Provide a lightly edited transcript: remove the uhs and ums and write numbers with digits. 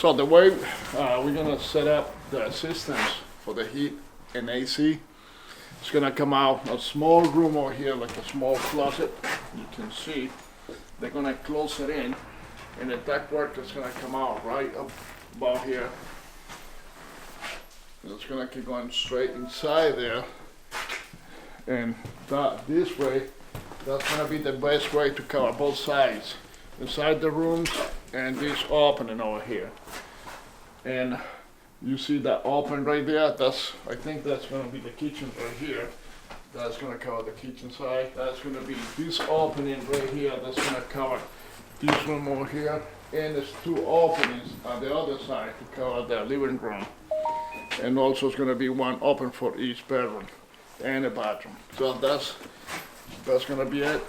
So the way we're gonna set up the systems for the heat and AC, it's gonna come out a small room over here, like a small closet. You can see they're gonna close it in, and the ductwork is gonna come out right up about here. And it's gonna keep going straight inside there, and this way, that's gonna be the best way to cover both sides, inside the rooms and this opening over here. And you see that open right there, I think that's gonna be the kitchen right here. That's gonna cover the kitchen side. That's gonna be this opening right here, that's gonna cover this room over here. And there's two openings on the other side to cover the living room. And also it's gonna be one open for each bedroom and a bathroom. So that's gonna be it.